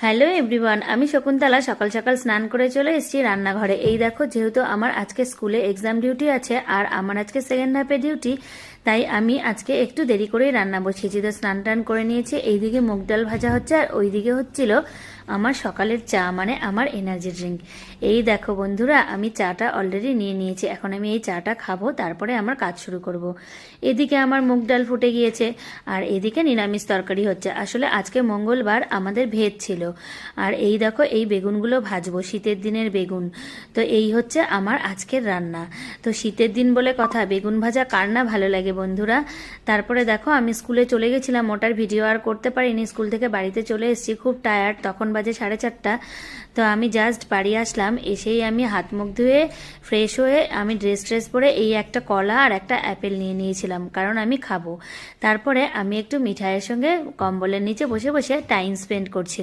Hello everyone, আমি শকুন্তলা সকাল সকাল স্নান করে চলে এসেছি রান্নাঘরে। এই দেখো, যেহেতু আমার আজকে স্কুলে এক্সাম ডিউটি আছে আর আমার আজকে সেকেন্ড হাফে ডিউটি, তাই আমি আজকে একটু দেরি করেই রান্না বসিয়েছি। তো স্নান টান করে নিয়েছি, এইদিকে মুগ ডাল ভাজা হচ্ছে আর ওইদিকে হচ্ছিল আমার সকালের চা, মানে আমার এনার্জি ড্রিঙ্ক। এই দেখো বন্ধুরা, আমি চাটা অলরেডি নিয়ে নিয়েছি, এখন আমি এই চাটা খাবো, তারপরে আমার কাজ শুরু করব। এদিকে আমার মুগ ডাল ফুটে গিয়েছে আর এদিকে নিরামিষ তরকারি হচ্ছে। আসলে আজকে মঙ্গলবার, আমাদের ভেজ ছিল। আর এই দেখো, এই বেগুনগুলো ভাজবো, শীতের দিনের বেগুন। তো এই হচ্ছে আমার আজকের রান্না। তো শীতের দিন বলে কথা, বেগুন ভাজা কার না ভালো লাগে বন্ধুরা। তারপরে দেখো, আমি স্কুলে চলে গেছিলাম, ওটার ভিডিও আর করতে পারিনি। স্কুল থেকে বাড়িতে চলে এসেছি, খুব টায়ার্ড, তখন বাজে 4:30। তো আমি জাস্ট বাড়ি আসলাম, এসেই আমি হাত মুখ ধুয়ে ফ্রেশ হয়ে আমি ড্রেস পরে এই একটা কলা আর একটা অ্যাপেল নিয়ে নিয়েছিলাম, কারণ আমি খাবো। তারপরে আমি একটু মিঠাইয়ের সঙ্গে কম্বলের নিচে বসে বসে টাইম স্পেন্ড করছিলাম।